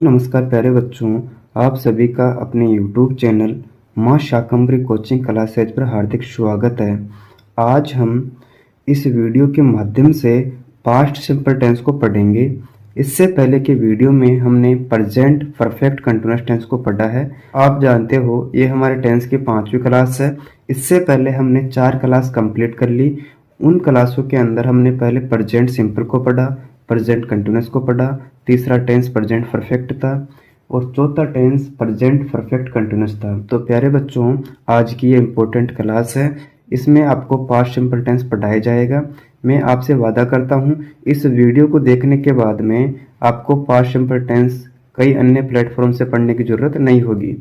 नमस्कार प्यारे बच्चों, आप सभी का अपने YouTube चैनल माँ शाकंभरी कोचिंग क्लासेज पर हार्दिक स्वागत है। आज हम इस वीडियो के माध्यम से पास्ट सिंपल टेंस को पढ़ेंगे। इससे पहले के वीडियो में हमने प्रेजेंट परफेक्ट कंटिन्यूअस टेंस को पढ़ा है। आप जानते हो ये हमारे टेंस की 5वीं क्लास है। इससे पहले हमने 4 क्लास कंप्लीट कर ली। उन क्लासों के अंदर हमने पहले प्रेजेंट सिंपल को पढ़ा, प्रेजेंट कंटिन्यूअस को पढ़ा, तीसरा टेंस प्रेजेंट परफेक्ट था और चौथा टेंस प्रेजेंट परफेक्ट कंटिन्यूअस था। तो प्यारे बच्चों, आज की ये इम्पोर्टेंट क्लास है। इसमें आपको पास्ट सिंपल टेंस पढ़ाया जाएगा। मैं आपसे वादा करता हूँ इस वीडियो को देखने के बाद में आपको पास्ट सिंपल टेंस कई अन्य प्लेटफॉर्म से पढ़ने की ज़रूरत नहीं होगी।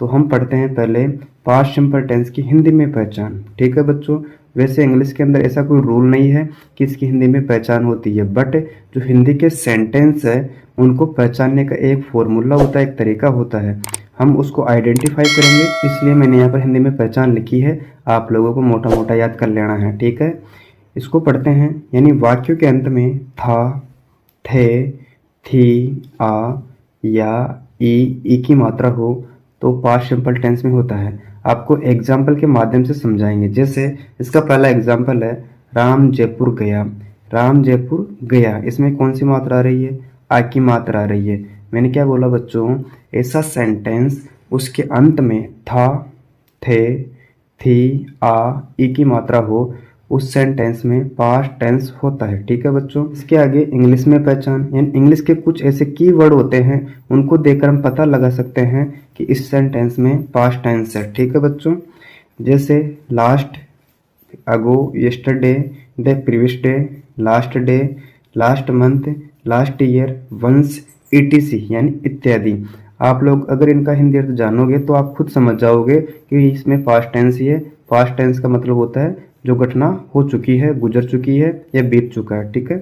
तो हम पढ़ते हैं पहले पास्ट सिंपल टेंस की हिंदी में पहचान। ठीक है बच्चों, वैसे इंग्लिश के अंदर ऐसा कोई रूल नहीं है कि इसकी हिंदी में पहचान होती है, बट जो हिंदी के सेंटेंस है उनको पहचानने का एक फॉर्मूला होता है, एक तरीका होता है। हम उसको आइडेंटिफाई करेंगे, इसलिए मैंने यहाँ पर हिंदी में पहचान लिखी है। आप लोगों को मोटा मोटा याद कर लेना है, ठीक है। इसको पढ़ते हैं। यानी वाक्यों के अंत में था, थे, थी, आ या ई की मात्रा हो तो पास्ट सिंपल टेंस में होता है। आपको एग्जाम्पल के माध्यम से समझाएंगे। जैसे इसका पहला एग्जाम्पल है, राम जयपुर गया। राम जयपुर गया, इसमें कौन सी मात्रा आ रही है? आ की मात्रा आ रही है। मैंने क्या बोला बच्चों? ऐसा सेंटेंस उसके अंत में था, थे, थी, आ, ई की मात्रा हो, उस सेंटेंस में पास्ट टेंस होता है। ठीक है बच्चों। इसके आगे इंग्लिश में पहचान, यानी इंग्लिश के कुछ ऐसे की वर्ड होते हैं, उनको देखकर हम पता लगा सकते हैं कि इस सेंटेंस में पास्ट टेंस है। ठीक है बच्चों। जैसे last, ago, yesterday, the previous day, last day, last month, last year, once, ETC यानी इत्यादि। आप लोग अगर इनका हिंदी अर्थ जानोगे तो आप खुद समझ जाओगे कि इसमें पास्ट टेंस ही है। पास्ट टेंस का मतलब होता है जो घटना हो चुकी है, गुजर चुकी है या बीत चुका है। ठीक है।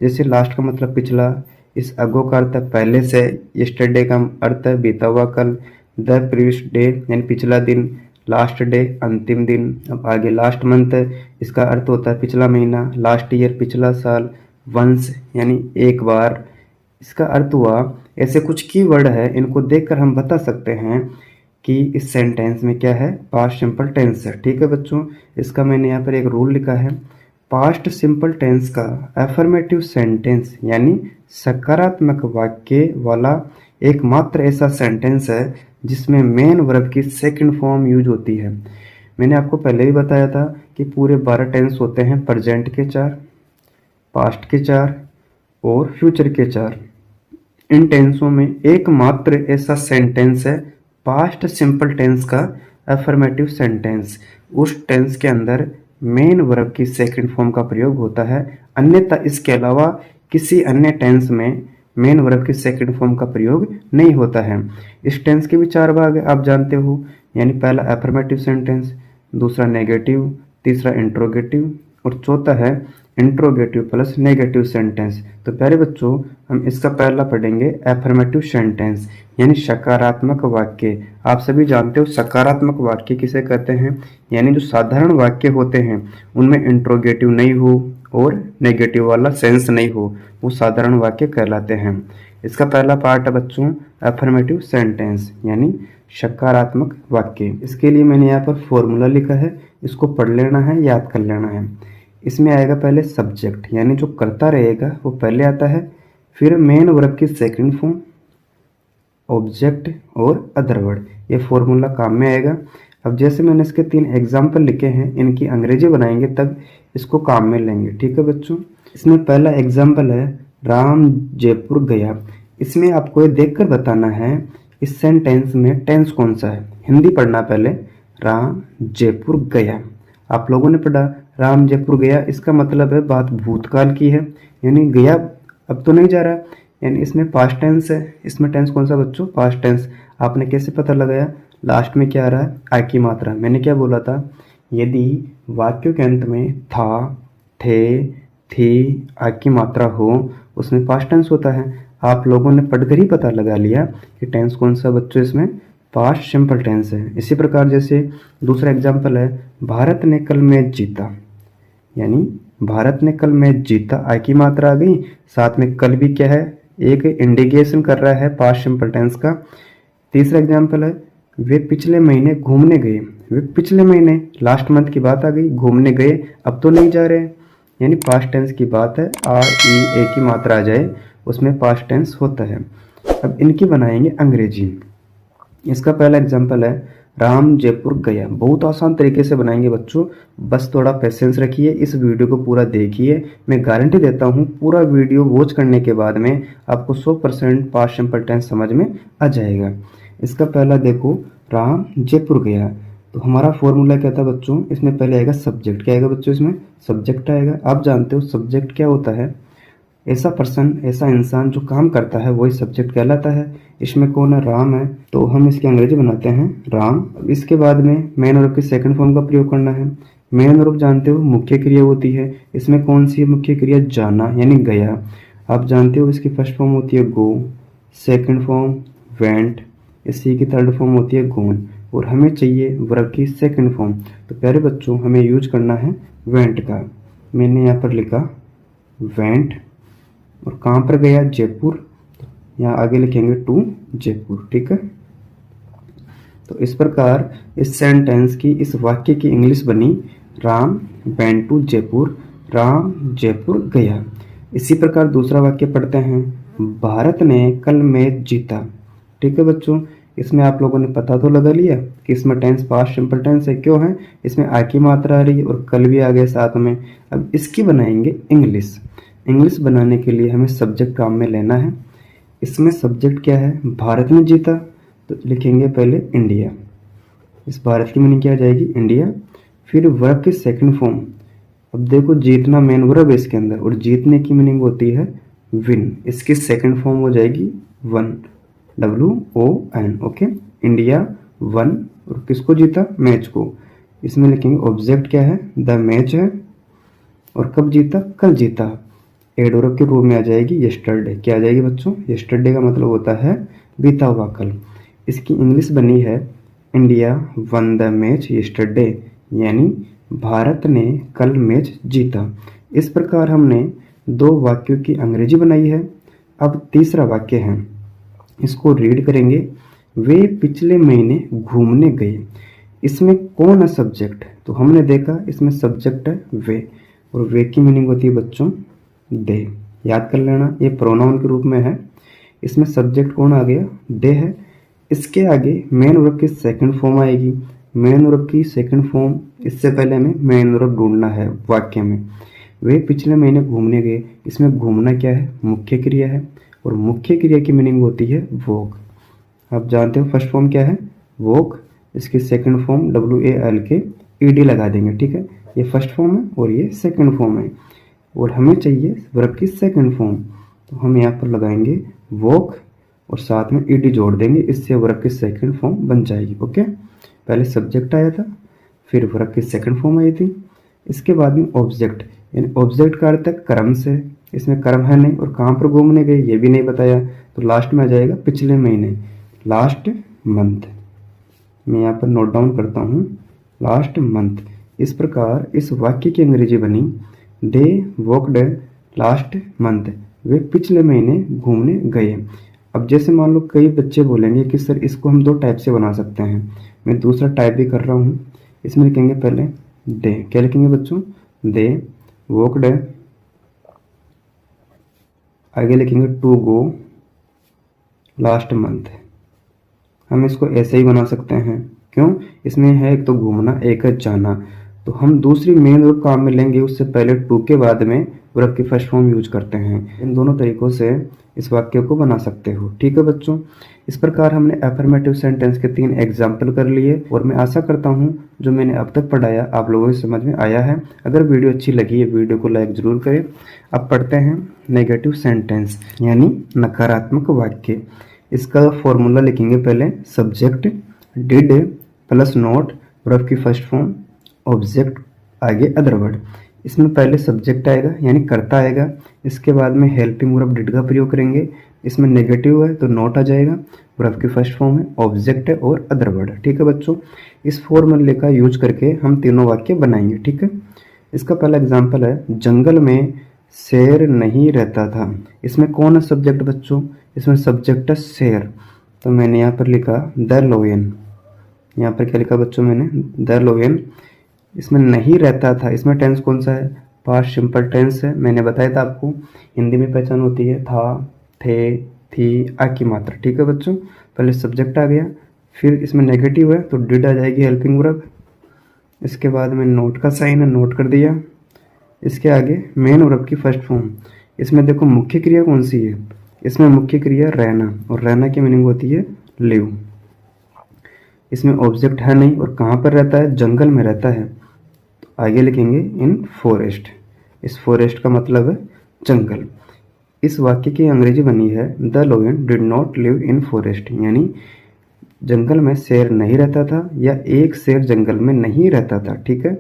जैसे लास्ट का मतलब पिछला, इस अगो का अर्थ है पहले से, यस्टरडे का अर्थ है बीता हुआ कल, द प्रीवियस डे यानी पिछला दिन, लास्ट डे अंतिम दिन। अब आगे लास्ट मंथ है, इसका अर्थ होता है पिछला महीना, लास्ट ईयर पिछला साल, वंस यानी एक बार, इसका अर्थ हुआ। ऐसे कुछ की वर्ड है, इनको देखकर हम बता सकते हैं कि इस सेंटेंस में क्या है, पास्ट सिंपल टेंस है। ठीक है बच्चों। इसका मैंने यहाँ पर एक रूल लिखा है। पास्ट सिंपल टेंस का एफर्मेटिव सेंटेंस यानी सकारात्मक वाक्य वाला एकमात्र ऐसा सेंटेंस है जिसमें मेन वर्ब की सेकंड फॉर्म यूज होती है। मैंने आपको पहले भी बताया था कि पूरे 12 टेंस होते हैं, प्रेजेंट के 4, पास्ट के 4 और फ्यूचर के 4। इन टेंसों में एकमात्र ऐसा सेंटेंस है पास्ट सिंपल टेंस का अफर्मेटिव सेंटेंस। उस टेंस के अंदर मेन वर्ब की सेकंड फॉर्म का प्रयोग होता है, अन्यथा इसके अलावा किसी अन्य टेंस में मेन वर्ब की सेकंड फॉर्म का प्रयोग नहीं होता है। इस टेंस के भी 4 भाग है, आप जानते हो। यानी पहला अफर्मेटिव सेंटेंस, दूसरा नेगेटिव, तीसरा इंट्रोगेटिव और चौथा है इंट्रोगेटिव प्लस नेगेटिव सेंटेंस। तो प्यारे बच्चों, हम इसका पहला पढ़ेंगे एफर्मेटिव सेंटेंस यानी सकारात्मक वाक्य। आप सभी जानते हो सकारात्मक वाक्य किसे कहते हैं? यानी जो साधारण वाक्य होते हैं उनमें इंट्रोगेटिव नहीं हो और नेगेटिव वाला सेंस नहीं हो, वो साधारण वाक्य कहलाते हैं। इसका पहला पार्ट है बच्चों एफर्मेटिव सेंटेंस यानी सकारात्मक वाक्य। इसके लिए मैंने यहाँ पर फॉर्मूला लिखा है, इसको पढ़ लेना है, याद कर लेना है। इसमें आएगा पहले सब्जेक्ट यानी जो करता रहेगा वो पहले आता है, फिर मेन वर्ब की सेकंड फॉर्म, ऑब्जेक्ट और अदर वर्ड। ये फॉर्मूला काम में आएगा। अब जैसे मैंने इसके 3 एग्जाम्पल लिखे हैं, इनकी अंग्रेजी बनाएंगे तब इसको काम में लेंगे। ठीक है बच्चों। इसमें पहला एग्जाम्पल है राम जयपुर गया। इसमें आपको ये देखकर बताना है इस सेंटेंस में टेंस कौन सा है। हिंदी पढ़ना पहले, राम जयपुर गया। आप लोगों ने पढ़ा राम जयपुर गया, इसका मतलब है बात भूतकाल की है, यानी गया अब तो नहीं जा रहा, यानी इसमें पास्ट टेंस है। इसमें टेंस कौन सा बच्चों? Past tense. आपने कैसे पता लगाया? लास्ट में क्या आ रहा है? आ की मात्रा। मैंने क्या बोला था? यदि वाक्यों के अंत में था, थे, थी, आ की मात्रा हो, उसमें पास्ट टेंस होता है। आप लोगों ने पढ़कर ही पता लगा लिया कि टेंस कौन सा बच्चों इसमें पास्ट सिंपल टेंस है। इसी प्रकार जैसे दूसरा एग्जाम्पल है भारत ने कल मैच जीता, यानी भारत ने कल मैच जीता, आई की मात्रा आ गई, साथ में कल भी क्या है, एक इंडिकेशन कर रहा है पास्ट सिंपल टेंस का। तीसरा एग्जाम्पल है वे पिछले महीने घूमने गए। वे पिछले महीने लास्ट मंथ की बात आ गई, घूमने गए, अब तो नहीं जा रहे हैं, यानी पास्ट टेंस की बात है। आर ई ए की मात्रा आ जाए उसमें पास्ट टेंस होता है। अब इनकी बनाएंगे अंग्रेजी। इसका पहला एग्जाम्पल है राम जयपुर गया। बहुत आसान तरीके से बनाएंगे बच्चों, बस थोड़ा पेशेंस रखिए, इस वीडियो को पूरा देखिए। मैं गारंटी देता हूँ पूरा वीडियो वॉच करने के बाद में आपको 100% पास्ट सिंपल टेंस समझ में आ जाएगा। इसका पहला देखो, राम जयपुर गया, तो हमारा फॉर्मूला क्या था बच्चों, इसमें पहले आएगा सब्जेक्ट। क्या आएगा बच्चों, इसमें सब्जेक्ट आएगा। आप जानते हो सब्जेक्ट क्या होता है, ऐसा पर्सन, ऐसा इंसान जो काम करता है वही सब्जेक्ट कहलाता है। इसमें कौन है, राम है, तो हम इसकी अंग्रेजी बनाते हैं राम। अब इसके बाद में मेन वर्ब की सेकंड फॉर्म का प्रयोग करना है। मेन वर्ब जानते हो मुख्य क्रिया होती है, इसमें कौन सी मुख्य क्रिया, जाना यानी गया। आप जानते हो इसकी फर्स्ट फॉर्म होती है गो, सेकंड फॉर्म वेंट, इसी की थर्ड फॉर्म होती है गोन, और हमें चाहिए वर्ब की सेकंड फॉर्म। तो प्यारे बच्चों हमें यूज करना है वेंट का। मैंने यहाँ पर लिखा वेंट, और कहाँ पर गया, जयपुर, यहाँ आगे लिखेंगे टू जयपुर। ठीक है, तो इस प्रकार इस सेंटेंस की, इस वाक्य की इंग्लिश बनी राम वेंट टू जयपुर, राम जयपुर गया। इसी प्रकार दूसरा वाक्य पढ़ते हैं, भारत ने कल मैच जीता। ठीक है बच्चों, इसमें आप लोगों ने पता तो लगा लिया कि इसमें टेंस पास्ट सिंपल टेंस है। क्यों है, इसमें आ की मात्रा आ रही है और कल भी आ गए साथ में। अब इसकी बनाएंगे इंग्लिश। इंग्लिश बनाने के लिए हमें सब्जेक्ट काम में लेना है। इसमें सब्जेक्ट क्या है, भारत ने जीता, तो लिखेंगे पहले इंडिया। इस भारत की मीनिंग क्या आ जाएगी, इंडिया। फिर वर्ब की सेकंड फॉर्म, अब देखो जीतना मेन वर्ब है इसके अंदर, और जीतने की मीनिंग होती है विन। इसकी सेकंड फॉर्म हो जाएगी one, WON। Okay, India one, और किसको जीता, मैच को। इसमें लिखेंगे ऑब्जेक्ट क्या है, द मैच है, और कब जीता, कल जीता। एडवर्ब के रूप में आ जाएगी यस्टरडे। क्या आ जाएगी बच्चों, यस्टरडे का मतलब होता है बीता हुआ कल। इसकी इंग्लिश बनी है India one the match yesterday, यानी भारत ने कल मैच जीता। इस प्रकार हमने दो वाक्यों की अंग्रेजी बनाई है। अब तीसरा वाक्य है, इसको रीड करेंगे, वे पिछले महीने घूमने गए। इसमें कौन है सब्जेक्ट, तो हमने देखा इसमें सब्जेक्ट है वे, और वे की मीनिंग होती है बच्चों दे। याद कर लेना, ये प्रोनाउन के रूप में है। इसमें सब्जेक्ट कौन आ गया, दे है। इसके आगे मेन वर्ब की सेकंड फॉर्म आएगी। मेन वर्ब की सेकंड फॉर्म, इससे पहले हमें मेन वर्ब ढूंढना है वाक्य में। वे पिछले महीने घूमने गए, इसमें घूमना क्या है, मुख्य क्रिया है, और मुख्य क्रिया की मीनिंग होती है वॉक। आप जानते हो फर्स्ट फॉर्म क्या है, वॉक। इसकी सेकंड फॉर्म WALK लगा देंगे। ठीक है, ये फर्स्ट फॉर्म है और ये सेकंड फॉर्म है, और हमें चाहिए वर्ब की सेकंड फॉर्म, तो हम यहाँ पर लगाएंगे वॉक और साथ में ED जोड़ देंगे, इससे वर्ब की सेकंड फॉर्म बन जाएगी। ओके, पहले सब्जेक्ट आया था, फिर वर्ब की सेकंड फॉर्म आई थी, इसके बाद में ऑब्जेक्ट, यानी ऑब्जेक्ट का अर्थ है कर्म से। इसमें कर्म है नहीं, और कहाँ पर घूमने गए ये भी नहीं बताया, तो लास्ट में आ जाएगा पिछले महीने, लास्ट मंथ। मैं यहाँ पर नोट डाउन करता हूँ, लास्ट मंथ। इस प्रकार इस वाक्य की अंग्रेजी बनी, दे वॉकड लास्ट मंथ, वे पिछले महीने घूमने गए। अब जैसे मान लो कई बच्चे बोलेंगे कि सर इसको हम दो टाइप से बना सकते हैं, मैं दूसरा टाइप भी कर रहा हूँ। इसमें लिखेंगे पहले दे, क्या लिखेंगे बच्चों, दे वॉकड, आगे लिखेंगे टू गो लास्ट मंथ। हम इसको ऐसे ही बना सकते हैं, क्यों, इसमें है एक तो घूमना, एक है जाना, तो हम दूसरी मेन वर्ब काम में लेंगे, उससे पहले टू के बाद में वर्ब की फर्स्ट फॉर्म यूज करते हैं। इन दोनों तरीकों से इस वाक्य को बना सकते हो। ठीक है बच्चों, इस प्रकार हमने अफर्मेटिव सेंटेंस के 3 एग्जाम्पल कर लिए, और मैं आशा करता हूँ जो मैंने अब तक पढ़ाया आप लोगों को समझ में आया है। अगर वीडियो अच्छी लगी है वीडियो को लाइक जरूर करें। अब पढ़ते हैं नेगेटिव सेंटेंस, यानी नकारात्मक वाक्य। इसका फॉर्मूला लिखेंगे पहले, subject did plus not, verb की फर्स्ट फॉर्म, ऑब्जेक्ट आगे अदर वर्ड। इसमें पहले सब्जेक्ट आएगा यानी कर्ता आएगा, इसके बाद में हेल्पिंग वर्ब डिड का प्रयोग करेंगे। इसमें नेगेटिव है तो नॉट आ जाएगा, वर्ब की फर्स्ट फॉर्म है, ऑब्जेक्ट है और अदर वर्ड। ठीक है बच्चों, इस फॉर्मूले का यूज करके हम तीनों वाक्य बनाएंगे। ठीक है, इसका पहला एग्जाम्पल है, जंगल में शेर नहीं रहता था। इसमें कौन है सब्जेक्ट बच्चों? इसमें सब्जेक्ट है शेर। तो मैंने यहाँ पर लिखा द लोयन। यहाँ पर क्या लिखा बच्चों मैंने? द लोयन। इसमें नहीं रहता था, इसमें टेंस कौन सा है? पास्ट सिंपल टेंस है। मैंने बताया था आपको हिंदी में पहचान होती है था, थे, थी, आ की मात्रा। ठीक है बच्चों, पहले सब्जेक्ट आ गया, फिर इसमें नेगेटिव है तो डिड आ जाएगी हेल्पिंग वर्ब। इसके बाद में नोट का साइन है, नोट कर दिया। इसके आगे मेन वर्ब की फर्स्ट फॉर्म। इसमें देखो मुख्य क्रिया कौन सी है? इसमें मुख्य क्रिया रहना, और रहना की मीनिंग होती है लिव। इसमें ऑब्जेक्ट है नहीं, और कहाँ पर रहता है? जंगल में रहता है। तो आगे लिखेंगे इन फॉरेस्ट। इस फॉरेस्ट का मतलब है जंगल। इस वाक्य की अंग्रेजी बनी है the लोयन did not live in forest, यानी जंगल में शेर नहीं रहता था, या एक शेर जंगल में नहीं रहता था। ठीक है,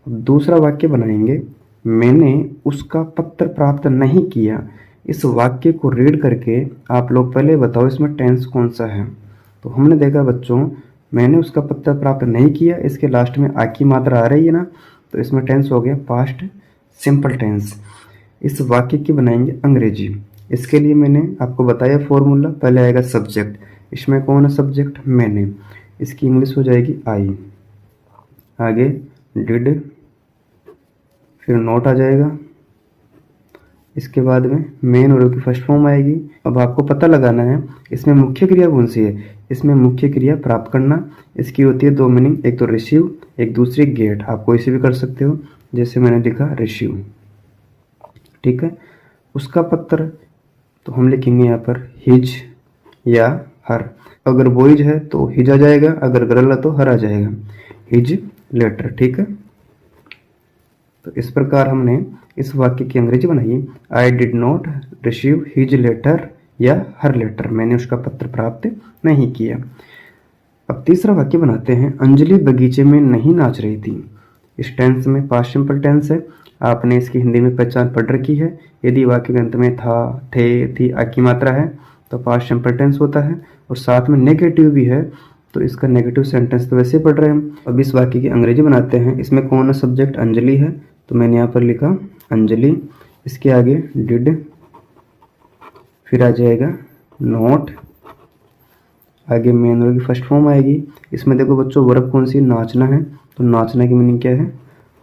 अब दूसरा वाक्य बनाएंगे, मैंने उसका पत्र प्राप्त नहीं किया। इस वाक्य को रीड करके आप लोग पहले बताओ इसमें टेंस कौन सा है। तो हमने देखा बच्चों, मैंने उसका पत्र प्राप्त नहीं किया, इसके लास्ट में आ की मात्रा आ रही है ना, तो इसमें टेंस हो गया पास्ट सिंपल टेंस। इस वाक्य की बनाएंगे अंग्रेजी। इसके लिए मैंने आपको बताया फॉर्मूला, पहले आएगा सब्जेक्ट। इसमें कौन है सब्जेक्ट? मैंने। इसकी इंग्लिश हो जाएगी आई। आगे डिड, फिर नोट आ जाएगा। इसके बाद में मेन वर्ब की फर्स्ट फॉर्म आएगी। अब आपको पता लगाना है इसमें मुख्य क्रिया कौन सी है। इसमें मुख्य क्रिया प्राप्त करना। इसकी होती है दो मीनिंग, एक तो रिसीव, एक दूसरी गेट। आप कोई सी भी कर सकते हो, जैसे मैंने लिखा रिसीव। ठीक है, उसका पत्र, तो हम लिखेंगे यहाँ पर हिज या हर। अगर बॉयज है तो हिज आ जाएगा, अगर गर्ल है तो हर आ जाएगा, हिज लेटर। ठीक है, तो इस प्रकार हमने इस वाक्य की अंग्रेजी बनाई, I did not receive his letter या हर लेटर। मैंने उसका पत्र प्राप्त नहीं किया। अब तीसरा वाक्य बनाते हैं, अंजलि बगीचे में नहीं नाच रही थी। इस टेंस में पास्ट सिंपल टेंस है। आपने इसकी हिंदी में पहचान पढ़ रखी है। यदि वाक्य के अंत में था, थे, थी, आ की मात्रा है तो पास्ट सिंपल टेंस होता है, और साथ में नेगेटिव भी है तो इसका नेगेटिव सेंटेंस तो वैसे पढ़ रहे हैं हम। अब इस वाक्य की अंग्रेजी बनाते हैं। इसमें कौन है सब्जेक्ट? अंजलि है, तो मैंने यहाँ पर लिखा अंजलि। इसके आगे डिड, फिर आ जाएगा नोट, आगे मेन वर्ब की फर्स्ट फॉर्म आएगी। इसमें देखो बच्चों वर्ब कौन सी? नाचना है, तो नाचना की मीनिंग क्या है?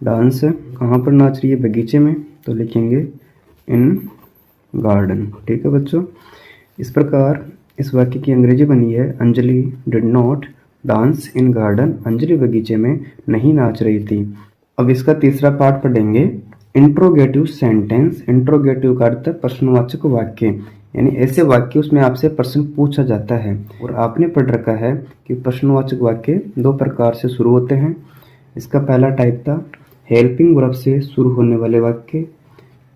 डांस है। कहाँ पर नाच रही है? बगीचे में, तो लिखेंगे इन गार्डन। ठीक है बच्चों, इस प्रकार इस वाक्य की अंग्रेजी बनी है, Anjali did not dance in garden. Anjali बगीचे में नहीं नाच रही थी। अब इसका तीसरा पार्ट पढ़ेंगे, इंट्रोगेटिव सेंटेंस। इंट्रोगेटिव का अर्थ है प्रश्नवाचक वाक्य, यानी ऐसे वाक्य उसमें आपसे प्रश्न पूछा जाता है। और आपने पढ़ रखा है कि प्रश्नवाचक वाक्य दो प्रकार से शुरू होते हैं। इसका पहला टाइप था हेल्पिंग वर्ब से शुरू होने वाले वाक्य,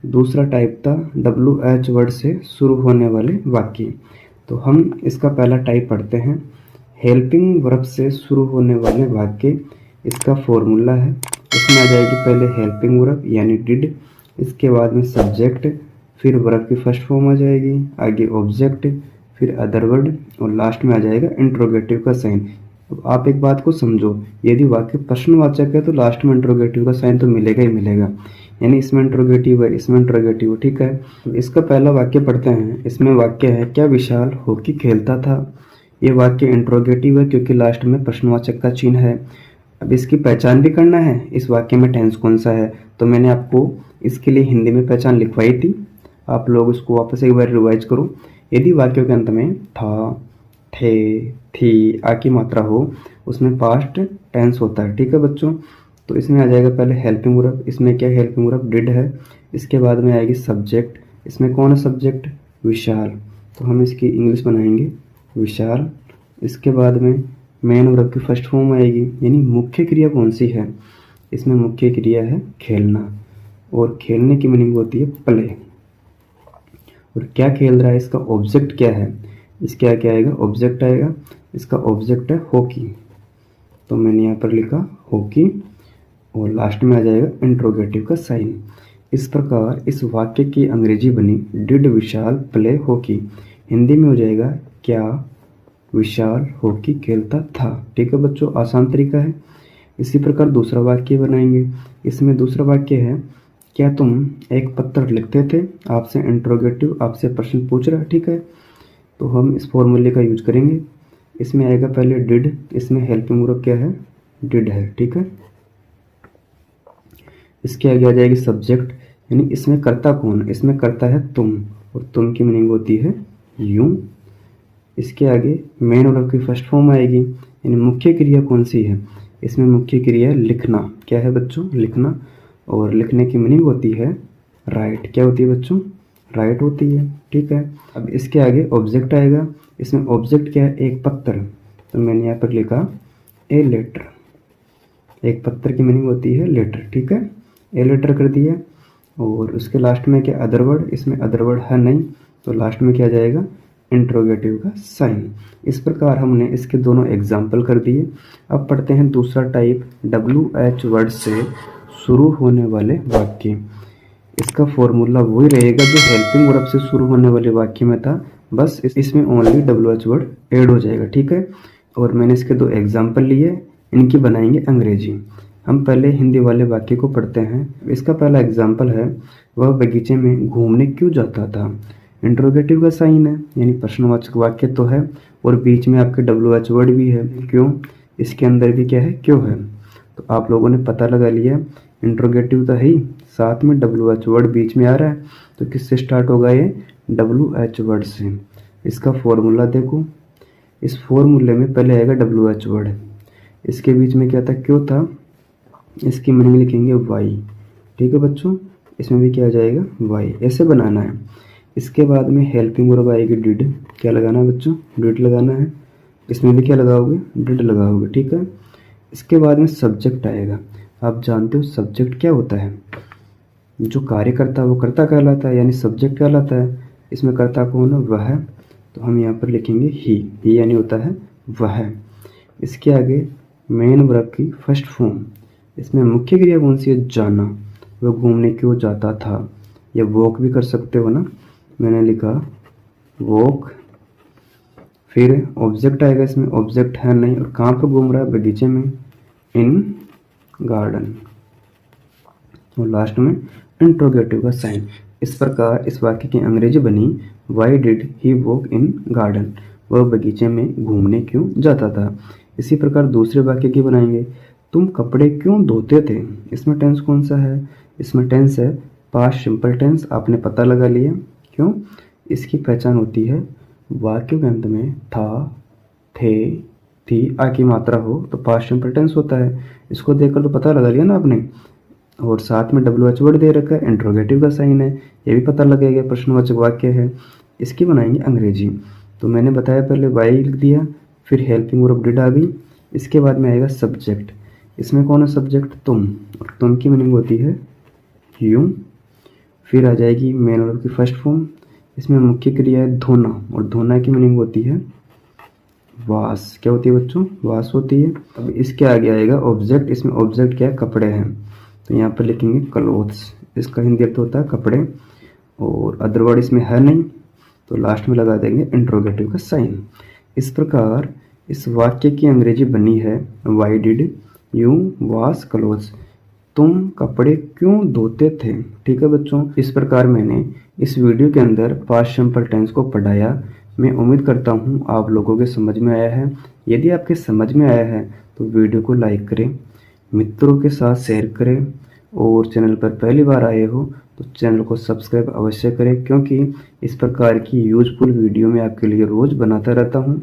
दूसरा टाइप था WH वर्ड से शुरू होने वाले वाक्य। तो हम इसका पहला टाइप पढ़ते हैं, हेल्पिंग वर्ब से शुरू होने वाले वाक्य। इसका फॉर्मूला है, इसमें आ जाएगी पहले हेल्पिंग वर्ब यानी डिड, इसके बाद में सब्जेक्ट, फिर वर्ब की फर्स्ट फॉर्म आ जाएगी, आगे ऑब्जेक्ट, फिर अदर वर्ड, और लास्ट में आ जाएगा इंट्रोगेटिव का साइन। अब आप एक बात को समझो, यदि वाक्य प्रश्नवाचक है तो लास्ट में इंट्रोगेटिव का साइन तो मिलेगा ही मिलेगा, यानी इसमें इंट्रोगेटिव है, इसमें इंट्रोगेटिव। ठीक है, तो इसका पहला वाक्य पढ़ते हैं। इसमें वाक्य है, क्या विशाल हॉकी खेलता था। ये वाक्य इंट्रोगेटिव है क्योंकि लास्ट में प्रश्नवाचक का चिन्ह है। अब इसकी पहचान भी करना है, इस वाक्य में टेंस कौन सा है, तो मैंने आपको इसके लिए हिंदी में पहचान लिखवाई थी। आप लोग उसको वापस एक बार रिवाइज करो। यदि वाक्यों के अंत में था, थे, थी, आ की मात्रा हो, उसमें पास्ट टेंस होता है। ठीक है बच्चों, तो इसमें आ जाएगा पहले हेल्पिंग वर्ब। इसमें क्या हेल्पिंग वर्ब? डिड है। इसके बाद में आएगी सब्जेक्ट। इसमें कौन है सब्जेक्ट? विशाल, तो हम इसकी इंग्लिश बनाएंगे विशाल। इसके बाद में मेन वर्ब की फर्स्ट फॉर्म आएगी, यानी मुख्य क्रिया कौन सी है? इसमें मुख्य क्रिया है खेलना, और खेलने की मीनिंग होती है प्ले। और क्या खेल रहा है? इसका ऑब्जेक्ट क्या है? इसका क्या आएगा? ऑब्जेक्ट आएगा। इसका ऑब्जेक्ट है हॉकी, तो मैंने यहाँ पर लिखा हॉकी, और लास्ट में आ जाएगा इंट्रोगेटिव का साइन। इस प्रकार इस वाक्य की अंग्रेजी बनी, did Vishal play hockey. Hindi में हो जाएगा, क्या विशाल हॉकी खेलता था। ठीक है बच्चों, आसान तरीका है। इसी प्रकार दूसरा वाक्य बनाएंगे। इसमें दूसरा वाक्य है, क्या तुम एक पत्र लिखते थे? आपसे इंट्रोगेटिव आपसे प्रश्न पूछ रहा है, ठीक है। तो हम इस फॉर्मूले का यूज करेंगे। इसमें आएगा पहले डिड, इसमें हेल्पिंग वर्ब क्या है? डिड है, ठीक है। इसके आगे आ जाएगी सब्जेक्ट, यानी इसमें कर्ता कौन है? इसमें कर्ता है तुम, और तुम की मीनिंग होती है यू। इसके आगे मेन वर्ब की फर्स्ट फॉर्म आएगी, यानी मुख्य क्रिया कौन सी है? इसमें मुख्य क्रिया है लिखना। क्या है बच्चों? लिखना। और लिखने की मीनिंग होती है राइट। क्या होती है बच्चों? राइट होती है, ठीक है। अब इसके आगे ऑब्जेक्ट आएगा। इसमें ऑब्जेक्ट क्या है? एक पत्र। तो मैंने यहाँ पर लिखा ए लेटर। एक पत्र की मीनिंग होती है लेटर, ठीक है। ए लेटर कर दिया। और उसके लास्ट में क्या? Other word. इसमें अदर वर्ड है नहीं, तो लास्ट में क्या जाएगा? इंट्रोगेटिव का साइन। इस प्रकार हमने इसके दोनों एग्जाम्पल कर दिए। अब पढ़ते हैं दूसरा टाइप, WH वर्ड से शुरू होने वाले वाक्य। इसका फॉर्मूला वही रहेगा जो हेल्पिंग वर्ब से शुरू होने वाले वाक्य में था, बस इसमें ओनली WH वर्ड ऐड हो जाएगा, ठीक है। और मैंने इसके दो एग्जाम्पल लिए, इनकी बनाएंगे अंग्रेजी। हम पहले हिंदी वाले वाक्य को पढ़ते हैं। इसका पहला एग्जाम्पल है, वह बगीचे में घूमने क्यों जाता था? इंट्रोगेटिव का साइन है, यानी प्रश्नवाचक वाक्य तो है, और बीच में आपके WH वर्ड भी है। क्यों? इसके अंदर भी क्या है? क्यों है। तो आप लोगों ने पता लगा लिया, इंट्रोगेटिव तो है ही, साथ में WH वर्ड बीच में आ रहा है। तो किससे स्टार्ट होगा ये? WH वर्ड से। इसका फॉर्मूला देखो। इस फॉर्मूले में पहले आएगा WH वर्ड, इसके बीच में क्या था? क्यों था। इसकी मीनिंग लिखेंगे वाई, ठीक है बच्चों। इसमें भी क्या आ जाएगा? वाई। ऐसे बनाना है। इसके बाद में हेल्पिंग वर्ब आएगी डिड। क्या लगाना है बच्चों? डिड लगाना है। इसमें भी क्या लगाओगे? डिड लगाओगे, ठीक है। इसके बाद में सब्जेक्ट आएगा। आप जानते हो सब्जेक्ट क्या होता है? जो कार्य करता है वो कर्ता कहलाता है, यानी सब्जेक्ट कहलाता है। इसमें कर्ता कौन है? वह। तो हम यहाँ पर लिखेंगे ही यानी होता है वह। इसके आगे मेन वर्ब की फर्स्ट फॉर्म। इसमें मुख्य क्रिया कौन सी है? जाना। वह घूमने क्यों जाता था, या वॉक भी कर सकते हो ना। मैंने लिखा वॉक। फिर ऑब्जेक्ट आएगा, इसमें ऑब्जेक्ट है नहीं, और कहाँ पर घूम रहा है? बगीचे में, इन गार्डन। और लास्ट में इंट्रोगेटिव का साइन। इस प्रकार इस वाक्य की अंग्रेजी बनी, why did he walk in garden? वह बगीचे में घूमने क्यों जाता था। इसी प्रकार दूसरे वाक्य की बनाएंगे, तुम कपड़े क्यों धोते थे? इसमें टेंस कौन सा है? इसमें टेंस है पास्ट सिंपल टेंस। आपने पता लगा लिया। क्यों? इसकी पहचान होती है वाक्य के अंत में था, थे, थी, आ की मात्रा हो तो पास्ट सिंपल टेंस होता है। इसको देखकर तो पता लगा लिया ना आपने। और साथ में WH वर्ड दे रखा है, इंट्रोगेटिव का साइन है, ये भी पता लगेगा प्रश्नवाचक वाक्य है। इसकी बनाएंगे अंग्रेजी। तो मैंने बताया पहले वाई लिख दिया, फिर हेल्पिंग वर्ब डिड आ गई। इसके बाद में आएगा सब्जेक्ट। इसमें कौन है सब्जेक्ट? तुम, और तुम की मीनिंग होती है यू। फिर आ जाएगी मेन वर्ब की फर्स्ट फॉर्म। इसमें मुख्य क्रिया है धोना, और धोना की मीनिंग होती है वाश। क्या होती है बच्चों? वाश होती है। अब इसके आगे आएगा ऑब्जेक्ट। इसमें ऑब्जेक्ट क्या है? कपड़े हैं, तो यहाँ पर लिखेंगे क्लोथ्स। इसका हिंदी अर्थ होता है कपड़े, और अदर वर्ड इसमें है नहीं, तो लास्ट में लगा देंगे इंट्रोगेटिव का साइन। इस प्रकार इस वाक्य की अंग्रेजी बनी है, why did you wash clothes? तुम कपड़े क्यों धोते थे, ठीक है बच्चों। इस प्रकार मैंने इस वीडियो के अंदर पास्ट सिंपल टेंस को पढ़ाया। मैं उम्मीद करता हूँ आप लोगों के समझ में आया है। यदि आपके समझ में आया है तो वीडियो को लाइक करें, मित्रों के साथ शेयर करें, और चैनल पर पहली बार आए हो तो चैनल को सब्सक्राइब अवश्य करें, क्योंकि इस प्रकार की यूजफुल वीडियो मैं आपके लिए रोज़ बनाता रहता हूँ।